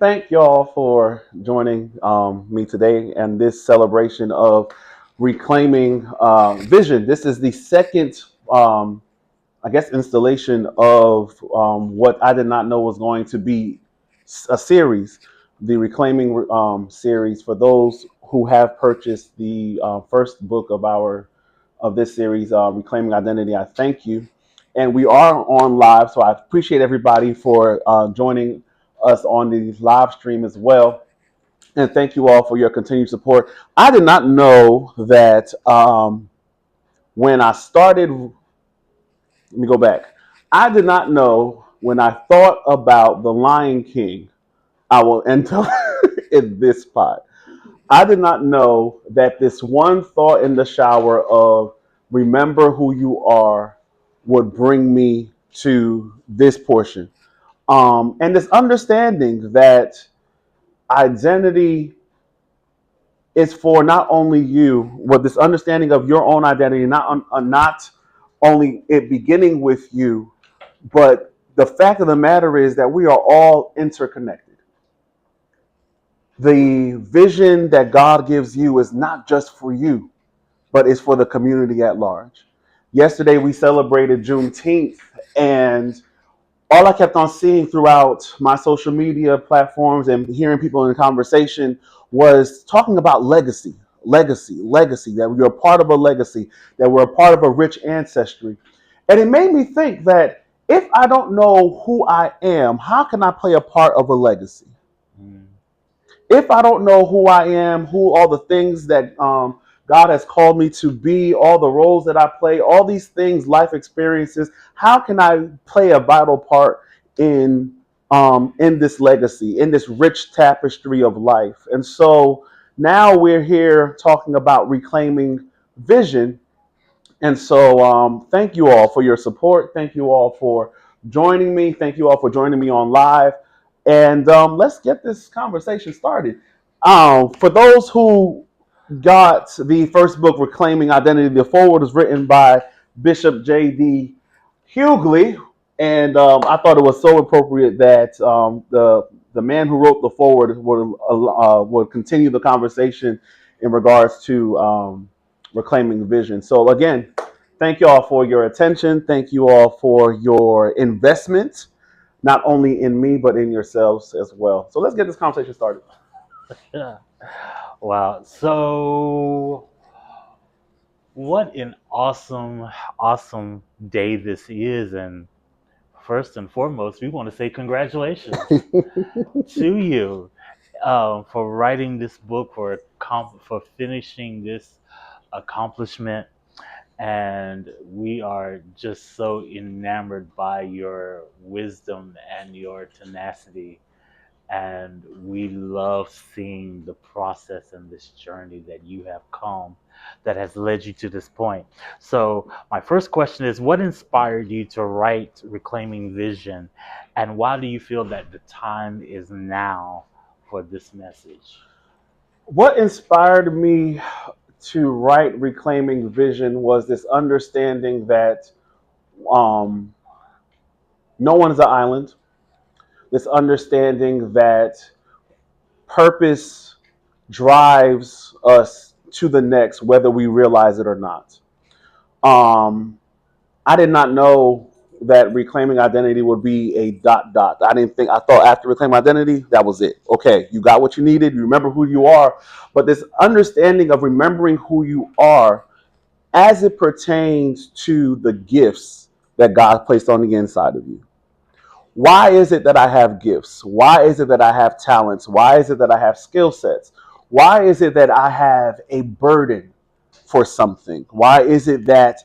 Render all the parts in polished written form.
Thank y'all for joining me today and this celebration of reclaiming vision. This is the second, I guess, installation of what I did not know was going to be a series, the Reclaiming series. For those who have purchased the first book of this series, Reclaiming Identity, I thank you. And we are on live, so I appreciate everybody for joining us on the live stream as well. And thank you all for your continued support. I did not know that when I started, let me go back. I did not know when I thought about The Lion King, I will enter in this spot. I did not know that this one thought in the shower of remember who you are would bring me to this portion. And this understanding that identity is for not only you, but this understanding of your own identity, not only it beginning with you, but the fact of the matter is that we are all interconnected. The vision that God gives you is not just for you, but it's for the community at large. Yesterday we celebrated Juneteenth, and all I kept on seeing throughout my social media platforms and hearing people in conversation was talking about legacy, legacy, that we're a part of a legacy, that we're a part of a rich ancestry. And it made me think that if I don't know who I am, how can I play a part of a legacy? Mm. If I don't know who I am, who all the things that God has called me to be, all the roles that I play, all these things, life experiences, how can I play a vital part in this legacy, in this rich tapestry of life? And so now we're here talking about reclaiming vision. And so thank you all for your support. Thank you all for joining me. Thank you all for joining me on live. And let's get this conversation started. For those who got the first book, Reclaiming Identity, the foreword was written by Bishop J.D. Hughley. And I thought it was so appropriate that the man who wrote the foreword would continue the conversation in regards to reclaiming vision. So again, thank you all for your attention. Thank you all for your investment, not only in me, but in yourselves as well. So let's get this conversation started. Yeah. Wow. So, what an awesome day this is. And first and foremost, we want to say congratulations to you for writing this book, for finishing this accomplishment. And we are just so enamored by your wisdom and your tenacity, and we love seeing the process and this journey that you have come that has led you to this point. So my first question is, what inspired you to write Reclaiming Vision, and why do you feel that the time is now for this message? What inspired me to write Reclaiming Vision was this understanding that um, no one is an island, this understanding that purpose drives us to the next, whether we realize it or not. Um, I did not know that reclaiming identity would be a dot dot. I thought after reclaiming identity, that was it. Okay, you got what you needed, you remember who you are. But this understanding of remembering who you are as it pertains to the gifts that God placed on the inside of you. Why is it that I have gifts? Why is it that I have talents? Why is it that I have skill sets? Why is it that I have a burden for something? Why is it that,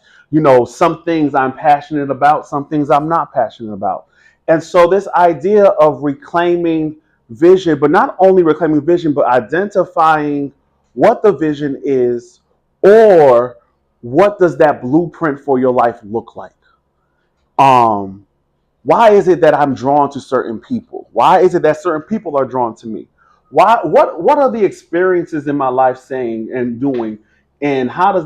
some things I'm passionate about, some things I'm not passionate about? And so this idea of reclaiming vision, but not only reclaiming vision, but identifying what the vision is, or what does that blueprint for your life look like? Um, why is it that I'm drawn to certain people? Why is it that certain people are drawn to me? What are the experiences in my life saying and doing? And how do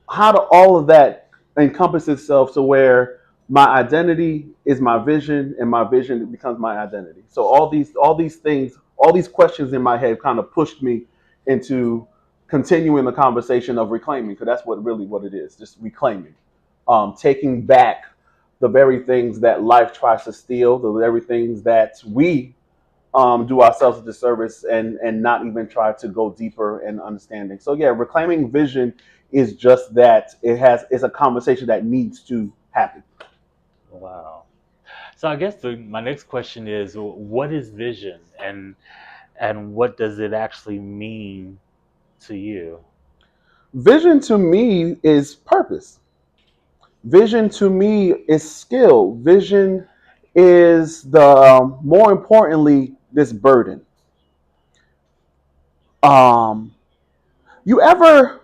all of that encompass itself to where My identity is my vision, and my vision becomes my identity. So all these things, all these questions in my head kind of pushed me into continuing the conversation of reclaiming, because that's what it is, just reclaiming, taking back the very things that life tries to steal, the very things that we do ourselves a disservice, and not even try to go deeper in understanding. So yeah, reclaiming vision is just that. It's a conversation that needs to happen. Wow. So I guess my next question is, what is vision, and what does it actually mean to you? Vision to me is purpose. Vision to me is skill. Vision is the more importantly this burden. Um, you ever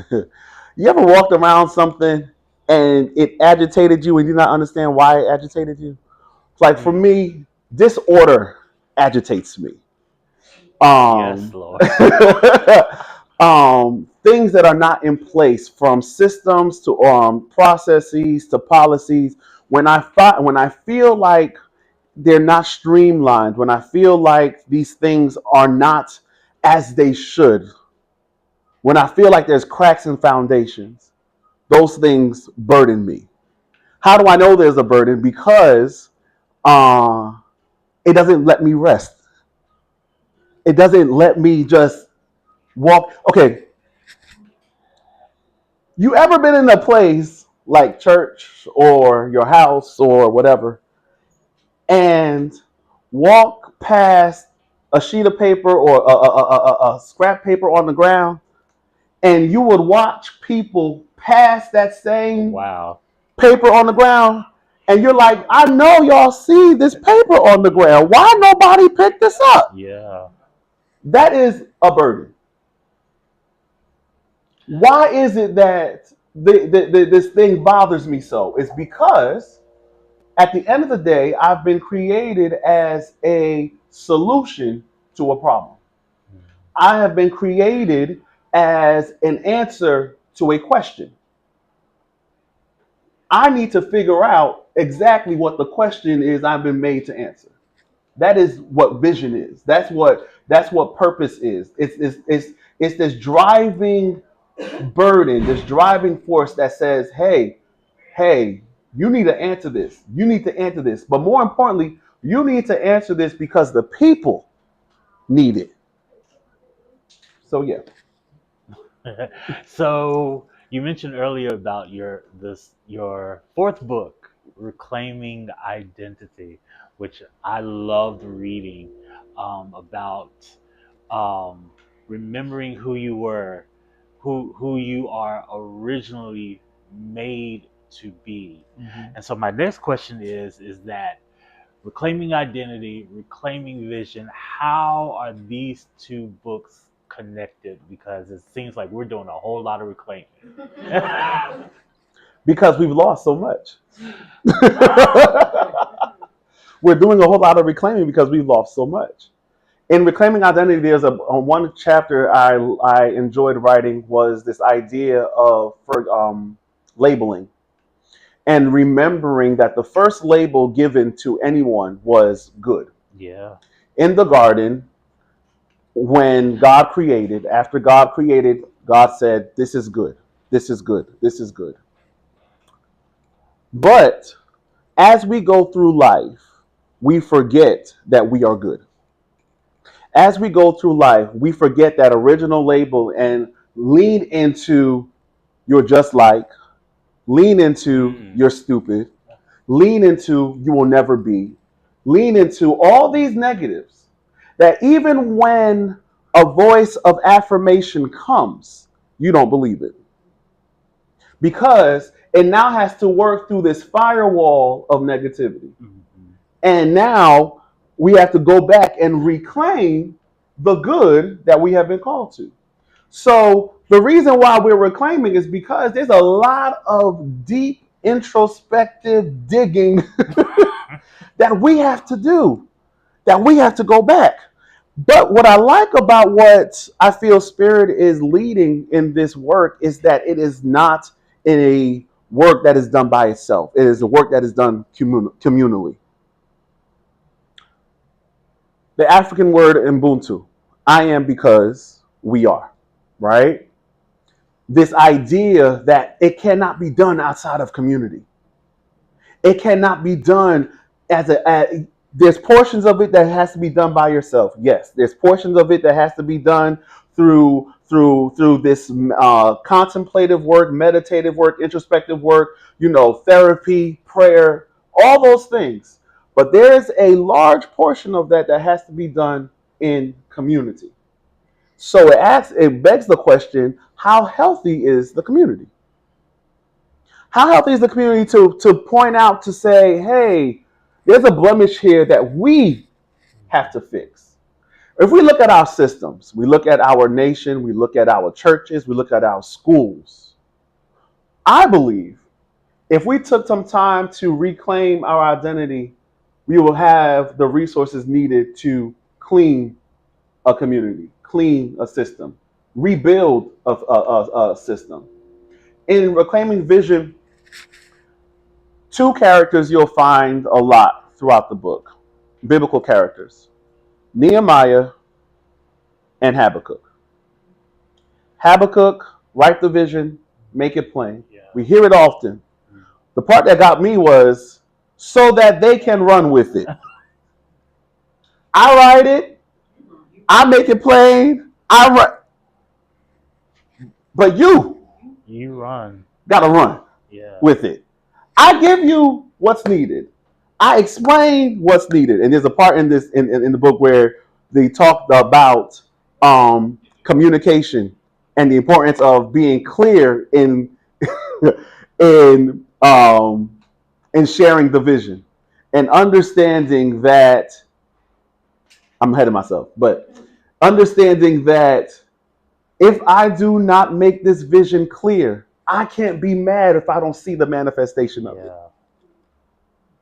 you ever walked around something and it agitated you and you did not understand why it agitated you? Like for Hmm. me, disorder agitates me. Yes, Um, Lord. things that are not in place, from systems to processes to policies. When I feel like they're not streamlined, when I feel like these things are not as they should, when I feel like there's cracks in foundations, those things burden me. How do I know there's a burden? Because uh, it doesn't let me rest. It doesn't let me just walk. Okay, you ever been in a place like church or your house or whatever and walk past a sheet of paper or a scrap paper on the ground, and you would watch people pass that same Wow. paper on the ground, and you're like, I know y'all see this paper on the ground. Why nobody picked this up? Yeah. That is a burden. Why is it that this thing bothers me so? It's because at the end of the day, I've been created as a solution to a problem. I have been created as an answer to a question. I need to figure out exactly what the question is I've been made to answer. That is what vision is. That's what purpose is. It's this driving burden, this driving force that says, hey, you need to answer this. You need to answer this. But more importantly, you need to answer this because the people need it. So yeah. So you mentioned earlier about your fourth book, Reclaiming Identity, which I loved reading, about um, remembering who you were, who you are originally made to be. Mm-hmm. And so my next question is that reclaiming identity, reclaiming vision, how are these two books connected? Because it seems like we're doing a whole lot of reclaiming. Because we've lost so much. We're doing a whole lot of reclaiming because we've lost so much. In reclaiming identity, there's a one chapter I enjoyed writing was this idea of labeling, and remembering that the first label given to anyone was good. Yeah. In the garden, when God created, after God created, God said, "This is good. This is good. This is good." But as we go through life, we forget that we are good. As we go through life, we forget that original label and lean into you're just like, lean into Mm. you're stupid, lean into you will never be, lean into all these negatives that even when a voice of affirmation comes, you don't believe it because it now has to work through this firewall of negativity. Mhm. And now we have to go back and reclaim the good that we have been called to. So the reason why we're reclaiming is because there's a lot of deep introspective digging that we have to do, that we have to go back. But what I like about what I feel Spirit is leading in this work is that it is not in a work that is done by itself. It is the work that is done communally. The African word Ubuntu, I am because we are, right? This idea that it cannot be done outside of community. It cannot be done there's portions of it that has to be done by yourself. Yes, there's portions of it that has to be done through this contemplative work, meditative work, introspective work, therapy, prayer, all those things. But there's a large portion of that has to be done in community. So it begs the question: how healthy is the community? How healthy is the community to point out, to say, hey, there's a blemish here that we have to fix? If we look at our systems, we look at our nation, we look at our churches, we look at our schools, I believe if we took some time to reclaim our identity, we will have the resources needed to clean a community, clean a system, rebuild a system. In reclaiming vision, two characters you'll find a lot throughout the book, biblical characters: Nehemiah and Habakkuk. Habakkuk, write the vision, make it plain. Yeah. We hear it often. The part that got me was so that they can run with it. I write it, I make it plain, but you run. gotta run with it. I give you what's needed. I explain what's needed. And there's a part in this in the book where they talked about communication and the importance of being clear in in sharing the vision and understanding that I'm ahead of myself, but understanding that if I do not make this vision clear, I can't be mad if I don't see the manifestation of it.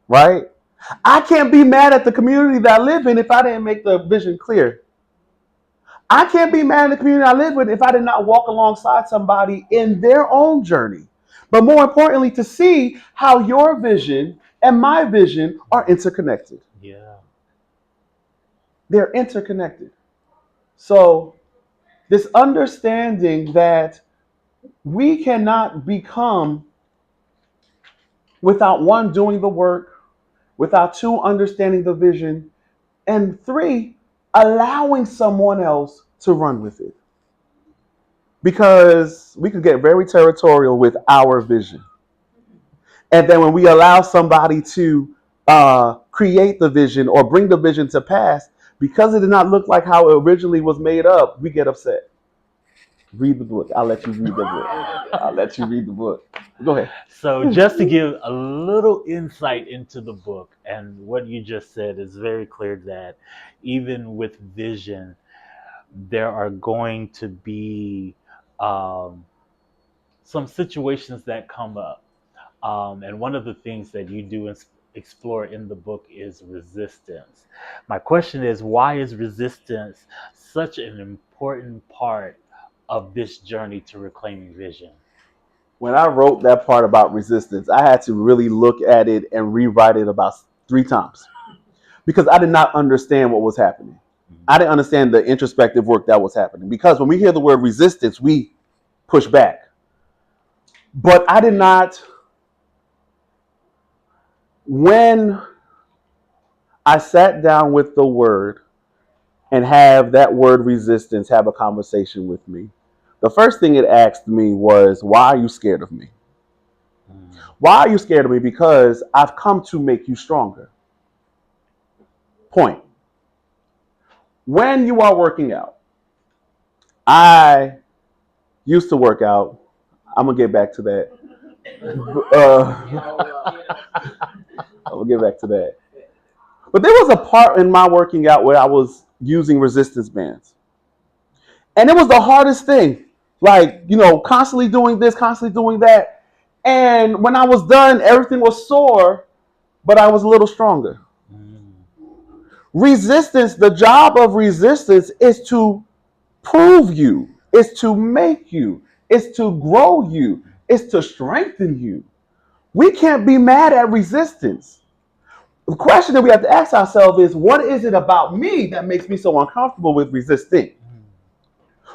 Right? I can't be mad at the community that I live in if I didn't make the vision clear. I can't be mad at the community I live in if I did not walk alongside somebody in their own journey. But more importantly, to see how your vision and my vision are interconnected. Yeah. They're interconnected. So this understanding that we cannot become, without one, doing the work, without two, understanding the vision, and three, allowing someone else to run with it. Because we can get very territorial with our vision. And then when we allow somebody to create the vision or bring the vision to pass, because it did not look like how it originally was made up, we get upset. Read the book. I'll let you read the book. I'll let you read the book. Go ahead. So just to give a little insight into the book, and what you just said is very clear that even with vision, there are going to be some situations that come up. And one of the things that you do explore in the book is resistance. My question is, why is resistance such an important part of this journey to reclaiming vision? When I wrote that part about resistance, I had to really look at it and rewrite it about 3 times because I did not understand what was happening. I didn't understand the introspective work that was happening, because when we hear the word resistance, we push back. But I did not. When I sat down with the word and have that word resistance have a conversation with me, the first thing it asked me was, why are you scared of me? Why are you scared of me? Because I've come to make you stronger. Point. When you are working out, I used to work out. I'm going to get back to that. I'll get back to that. But there was a part in my working out where I was using resistance bands. And it was the hardest thing. Like, constantly doing this, constantly doing that. And when I was done, everything was sore, but I was a little stronger. Resistance, the job of resistance is to prove you, is to make you, is to grow you, is to strengthen you. We can't be mad at resistance. The question that we have to ask ourselves is, what is it about me that makes me so uncomfortable with resisting?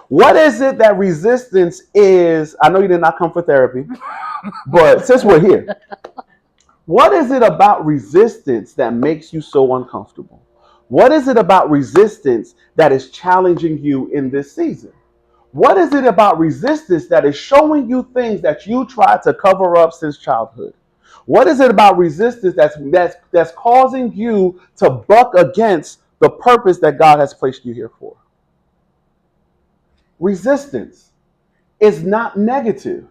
What is it that resistance is? I know you did not come for therapy, but since we're here, what is it about resistance that makes you so uncomfortable? What is it about resistance that is challenging you in this season? What is it about resistance that is showing you things that you tried to cover up since childhood? What is it about resistance that's causing you to buck against the purpose that God has placed you here for? Resistance is not negative.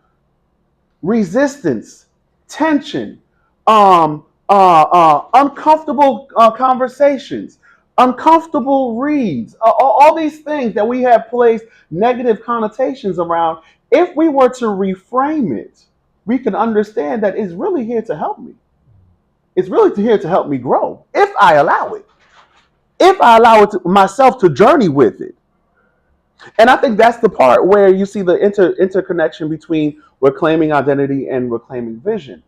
Resistance, tension, uncomfortable conversations, uncomfortable reads, all these things that we have placed negative connotations around. If we were to reframe it, we can understand that it's really here to help me. It's really here to help me grow if I allow it. If I allow it to, myself to journey with it. And I think that's the part where you see the interconnection between reclaiming identity and reclaiming vision.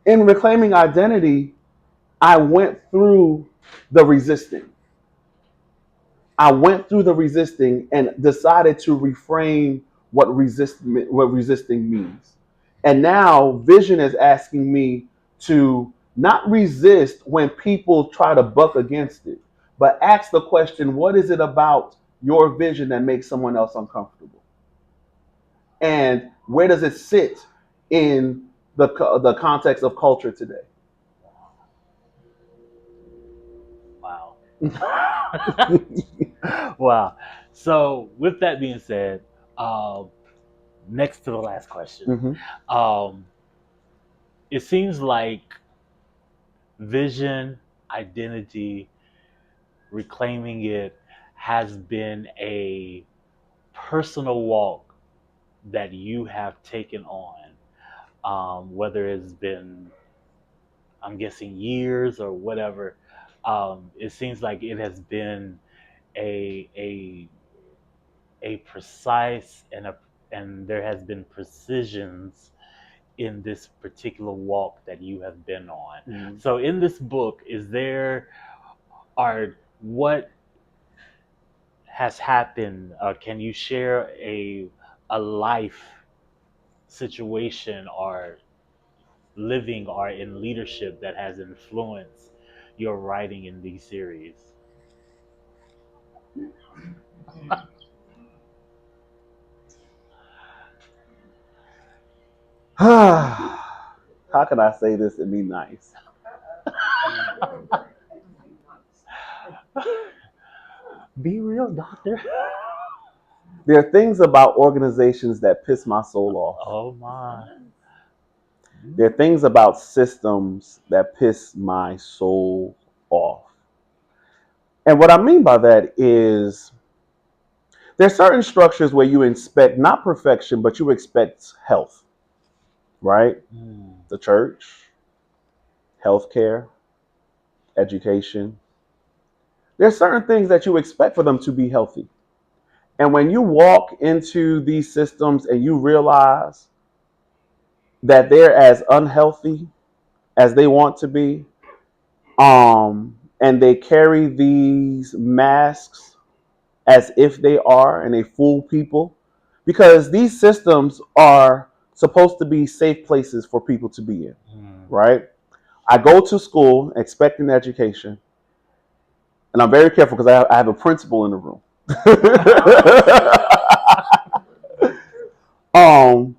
In reclaiming identity, I went through the resisting. I went through the resisting and decided to reframe what resisting means. And now vision is asking me to not resist when people try to buck against it, but ask the question, what is it about your vision that makes someone else uncomfortable? And where does it sit in the context of culture today? Wow. Wow. So, with that being said, next to the last question, Mm-hmm. um, it seems like vision, identity, reclaiming it has been a personal walk that you have taken on, whether it's been, I'm guessing, years or whatever. It seems like it has been a a a precise and there has been precisions in this particular walk that you have been on. Mm-hmm. So in this book, is there are what has happened? Can you share a life situation or living or in leadership that has influenced your writing in these series? How can I say this and be nice? Be real, doctor. There are things about organizations that piss my soul off. Oh my. There are things about systems that piss my soul off. And what I mean by that is there are certain structures where you expect not perfection, but you expect health, right? Mm. The church, healthcare, education. There are certain things that you expect for them to be healthy. And when you walk into these systems and you realize that they're as unhealthy as they want to be, and they carry these masks as if they are, and they fool people, because these systems are supposed to be safe places for people to be in, Mm. right? I go to school expecting education, and I'm very careful because I have a principal in the room. um,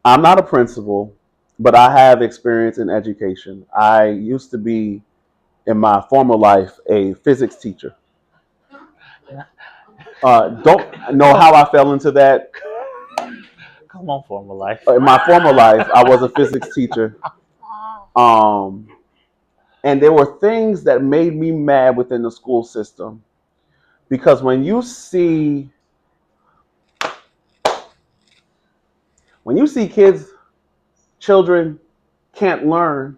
I'm not a principal, but I have experience in education. I used to be, in my former life, a physics teacher. Don't know how I fell into that. Come on, former life. In my former life, I was a physics teacher. Um, and there were things that made me mad within the school system because when you see children can't learn,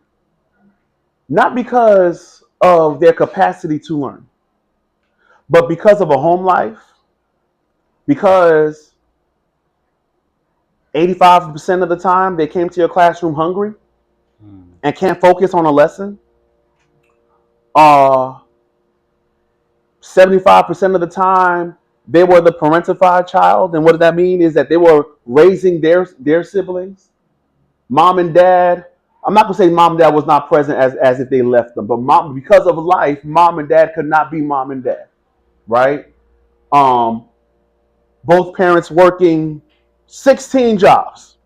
not because of their capacity to learn, but because of a home life, because 85% of the time, they came to your classroom hungry Mm. and can't focus on a lesson. 75% of the time, they were the parentified child. And what does that mean? Is that they were raising their siblings. Mom and dad, I'm not going to say mom and dad was not present as if they left them, but because of life, mom and dad could not be mom and dad, right? Um, both parents working 16 jobs.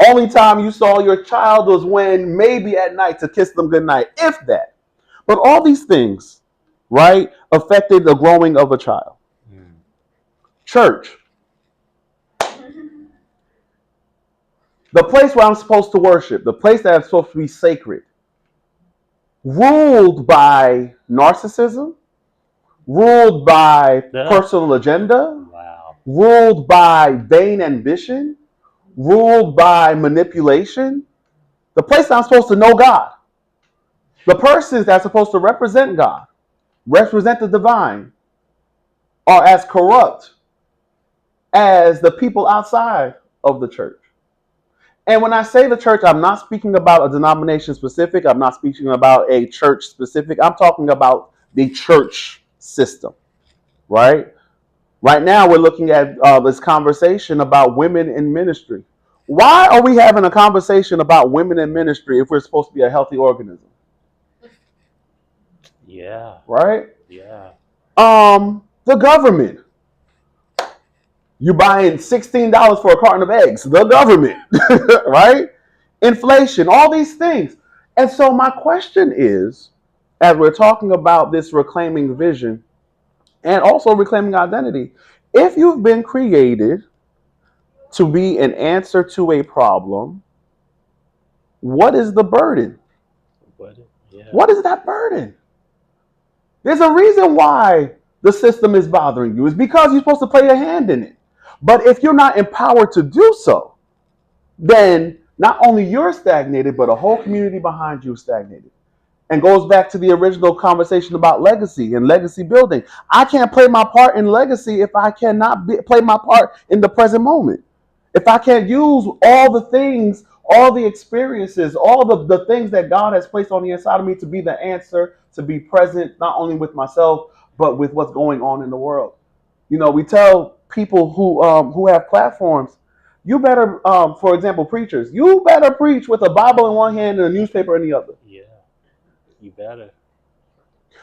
Only time you saw your child was when maybe at night to kiss them goodnight, if that. But all these things, right, affected the growing of a child. Mm. Church, the place where I'm supposed to worship, the place that is supposed to be sacred, ruled by narcissism, ruled by Yeah. personal agenda, Wow. ruled by vain ambition, ruled by manipulation. The place that I'm supposed to know God, the persons that are supposed to represent God, represent the divine, are as corrupt as the people outside of the church. And when I say the church, I'm not speaking about a denomination specific. I'm not speaking about a church specific. I'm talking about the church system, right? Right now, we're looking at this conversation about women in ministry. Why are we having a conversation about women in ministry if we're supposed to be a healthy organism, Yeah. right? Yeah. The government. You buying $16 for a carton of eggs. The government, right? Inflation, all these things. And so my question is, as we're talking about this reclaiming vision and also reclaiming identity, if you've been created to be an answer to a problem, what is the burden? What? Yeah. What is that burden? There's a reason why the system is bothering you. It's because you're supposed to play a hand in it. But if you're not empowered to do so, then not only you're stagnated, but a whole community behind you is stagnated. And goes back to the original conversation about legacy and legacy building. I can't play my part in legacy if I cannot play my part in the present moment. If I can't use all the things, all the experiences, all the things that God has placed on the inside of me to be the answer, to be present, not only with myself, but with what's going on in the world. You know, we tell people who have platforms, you better, for example, preachers, you better preach with a Bible in one hand and a newspaper in the other. Yeah. You better.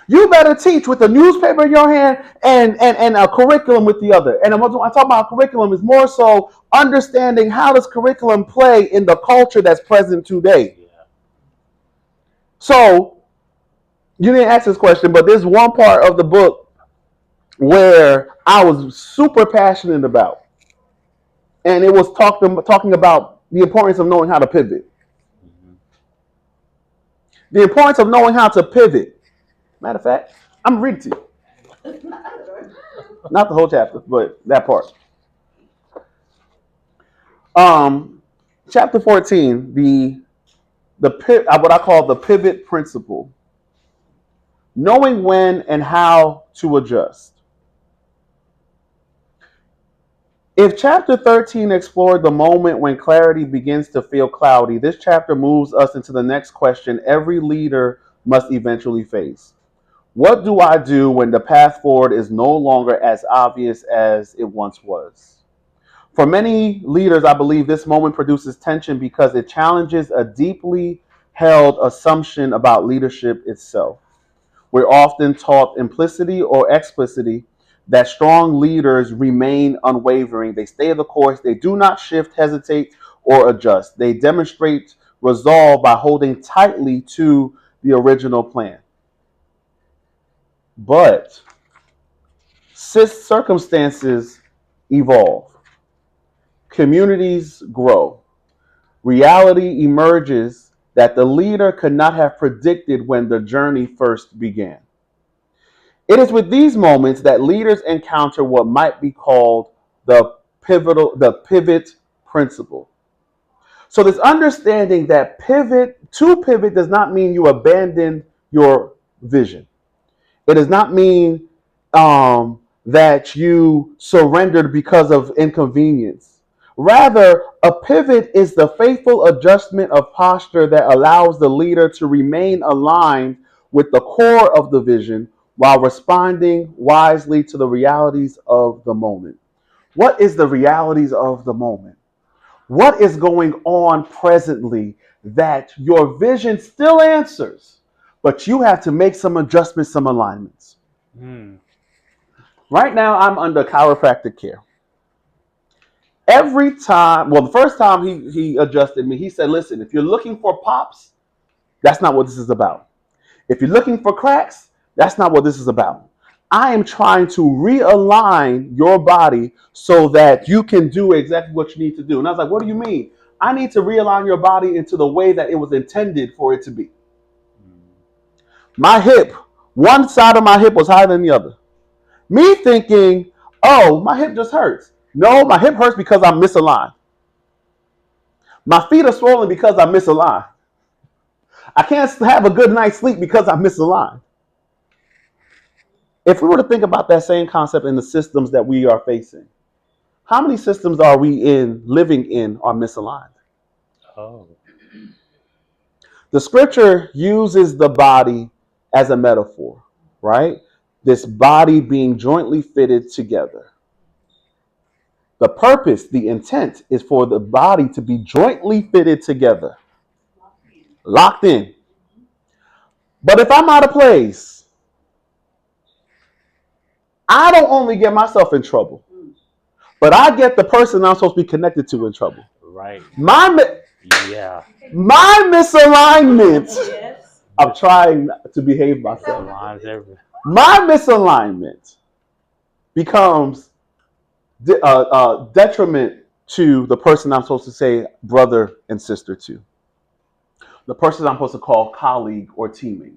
You better teach with a newspaper in your hand and a curriculum with the other. And what I talk about curriculum is more so understanding how does curriculum play in the culture that's present today. Yeah. So you didn't ask this question, but there's one part of the book where I was super passionate about, and it was talking about the importance of knowing how to pivot. Mm-hmm. The importance of knowing how to pivot. Matter of fact, I'm gonna read it to you. Not the whole chapter, but that part. Um, Chapter 14, what I call the pivot principle. Knowing when and how to adjust. If chapter 13 explored the moment when clarity begins to feel cloudy, this chapter moves us into the next question every leader must eventually face. What do I do when the path forward is no longer as obvious as it once was? For many leaders, I believe this moment produces tension because it challenges a deeply held assumption about leadership itself. We're often taught implicitly or explicitly that strong leaders remain unwavering. They stay the course. They do not shift, hesitate, or adjust. They demonstrate resolve by holding tightly to the original plan. But circumstances evolve, communities grow, reality emerges that the leader could not have predicted when the journey first began. It is with these moments that leaders encounter what might be called the pivot principle. So this understanding that to pivot does not mean you abandon your vision. It does not mean that you surrendered because of inconvenience, Rather, a pivot is the faithful adjustment of posture that allows the leader to remain aligned with the core of the vision while responding wisely to the realities of the moment. What is the realities of the moment? What is going on presently that your vision still answers, but you have to make some adjustments, some alignments? Mm. Right now, I'm under chiropractic care. Every time, well, the first time he adjusted me, he said, listen, if you're looking for pops, that's not what this is about. If you're looking for cracks, that's not what this is about. I am trying to realign your body so that you can do exactly what you need to do. And I was like, what do you mean? I need to realign your body into the way that it was intended for it to be. My hip, one side of my hip was higher than the other. Me thinking, oh, my hip just hurts. No, my hip hurts because I'm misaligned. My feet are swollen because I'm misaligned. I can't have a good night's sleep because I'm misaligned. If we were to think about that same concept in the systems that we are facing, how many systems are we living in, are misaligned? Oh. The scripture uses the body as a metaphor, right? This body being jointly fitted together. The purpose, the intent is for the body to be jointly fitted together, locked in. But if I'm out of place, I don't only get myself in trouble, but I get the person I'm supposed to be connected to in trouble. Right. Yeah. My misalignment. Yes. I'm trying to behave myself. My misalignment becomes detriment to the person I'm supposed to say brother and sister to, the person I'm supposed to call colleague or teammate.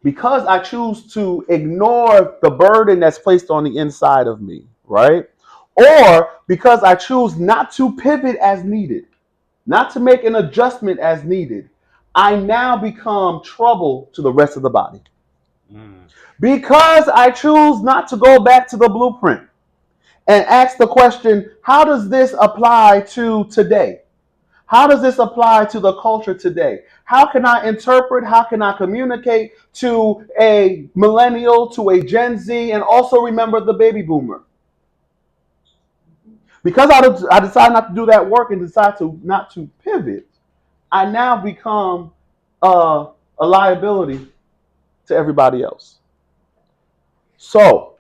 Because I choose to ignore the burden that's placed on the inside of me, right? Or because I choose not to pivot as needed, not to make an adjustment as needed, I now become trouble to the rest of the body. Mm. Because I choose not to go back to the blueprint and ask the question, how does this apply to today? How does this apply to the culture today? How can I interpret? How can I communicate to a millennial, to a Gen Z, and also remember the baby boomer? Because I decide not to do that work and decide to not to pivot, I now become a liability to everybody else. So,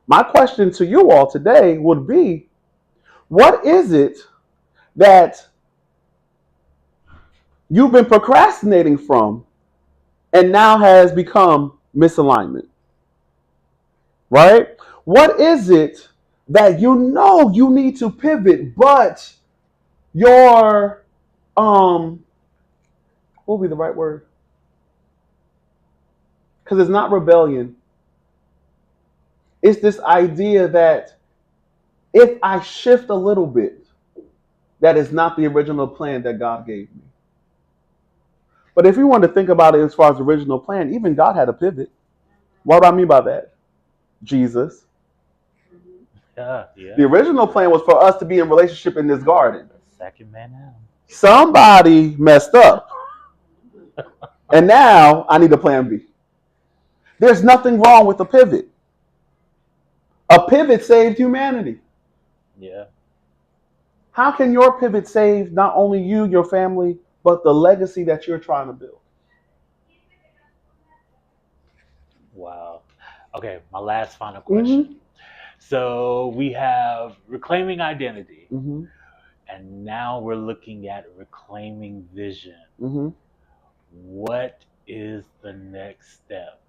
my question to you all today would be, what is it that you've been procrastinating from and now has become misalignment? Right? What is it that you know you need to pivot, but your what would be the right word? Because it's not rebellion. It's this idea that if I shift a little bit, that is not the original plan that God gave me. But if you want to think about it as far as the original plan, even God had a pivot. What do I mean by that? Jesus. Yeah. The original plan was for us to be in relationship in this garden. Second man out. Somebody messed up. And now I need a plan B. There's nothing wrong with a pivot. A pivot saved humanity. Yeah. How can your pivot save not only you, your family, but the legacy that you're trying to build? Wow. Okay, my last final question. Mm-hmm. So we have reclaiming identity, mm-hmm. and now we're looking at reclaiming vision. Mm-hmm. What is the next step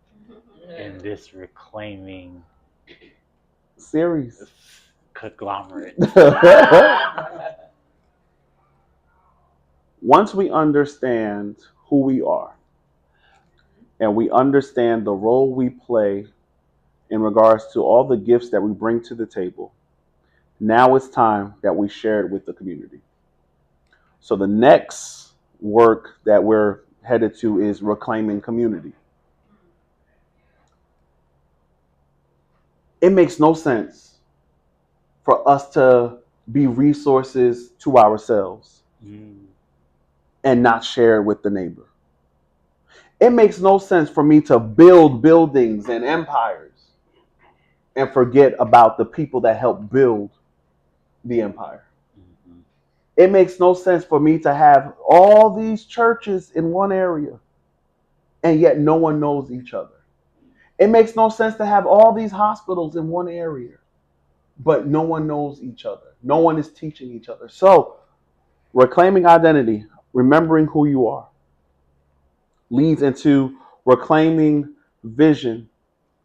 in this reclaiming series? Conglomerate. Once we understand who we are and we understand the role we play in regards to all the gifts that we bring to the table, now it's time that we share it with the community. So the next work that we're headed to is reclaiming community. It makes no sense for us to be resources to ourselves Mm. and not share it with the neighbor. It makes no sense for me to build buildings and empires and forget about the people that help build the empire. Mm-hmm. It makes no sense for me to have all these churches in one area and yet no one knows each other. It makes no sense to have all these hospitals in one area, but no one knows each other. No one is teaching each other. So, reclaiming identity, remembering who you are, leads into reclaiming vision,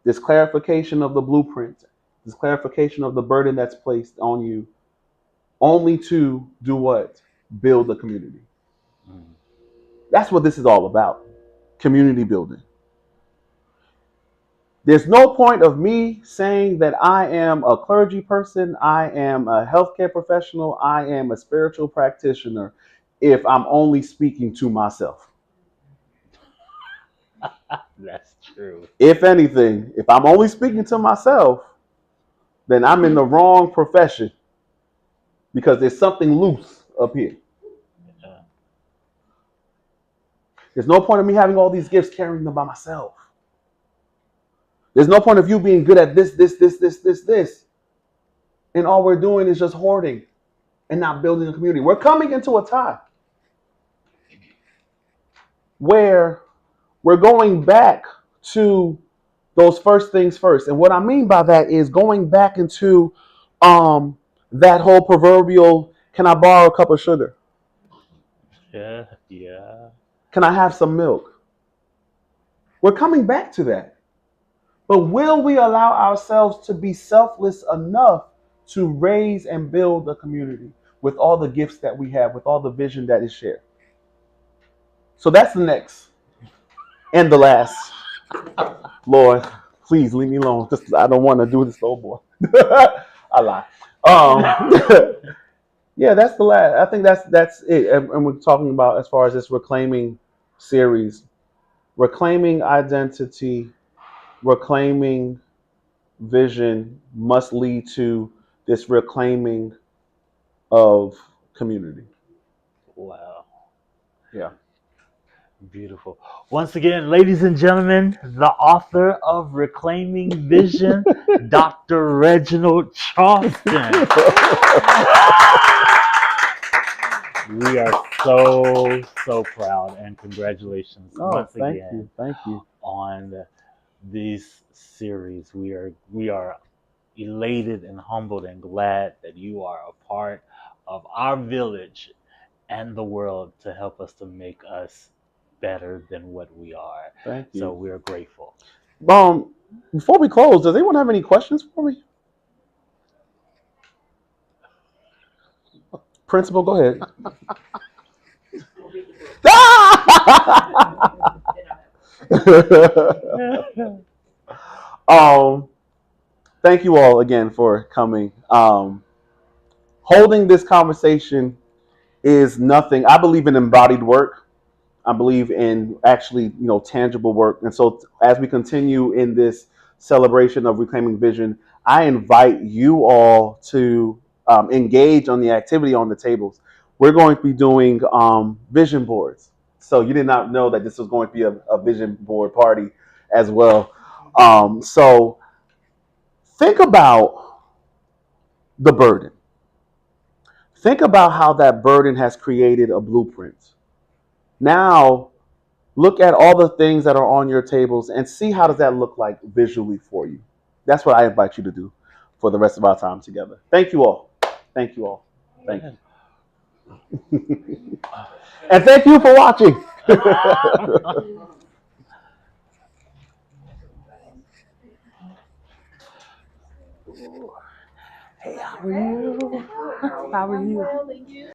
this clarification of the blueprint, this clarification of the burden that's placed on you, only to do what? Build the community. Mm. That's what this is all about, community building. There's no point of me saying that I am a clergy person, I am a healthcare professional, I am a spiritual practitioner if I'm only speaking to myself. That's true. If anything, if I'm only speaking to myself, then I'm in the wrong profession because there's something loose up here. Yeah. There's no point of me having all these gifts carrying them by myself. There's no point of you being good at this, and all we're doing is just hoarding and not building a community. We're coming into a time where we're going back to those first things first. And what I mean by that is going back into that whole proverbial, can I borrow a cup of sugar? Yeah. Yeah. Can I have some milk? We're coming back to that. But will we allow ourselves to be selfless enough to raise and build a community with all the gifts that we have, with all the vision that is shared? So that's the next and the last. Lord, please leave me alone because I don't want to do this, old boy. I lie. Yeah, that's the last. I think that's it. And we're talking about as far as this reclaiming series, reclaiming identity, reclaiming vision must lead to this reclaiming of community. Wow. Yeah. Beautiful. Once again, ladies and gentlemen, the author of Reclaiming Vision, Dr. Reginald Charlestin. We are so proud and congratulations Oh, once thank again you, thank you. on this series. We are elated and humbled and glad that you are a part of our village and the world to help us to make us better than what we are. Thank So you. we're grateful. Um, Before we close, does anyone have any questions for me? Principal, go ahead. um, Thank you all again for coming. Holding this conversation is nothing. I believe in embodied work. I believe in actually, tangible work. And so, as we continue in this celebration of reclaiming vision, I invite you all to engage on the activity on the tables. We're going to be doing vision boards. So you did not know that this was going to be a vision board party as well. So think about the burden. Think about how that burden has created a blueprint. Now, look at all the things that are on your tables and see how does that look like visually for you. That's what I invite you to do for the rest of our time together. Thank you all. Thank you all. Thank Yeah. you. And thank you for watching. Hey, how are you? How are you?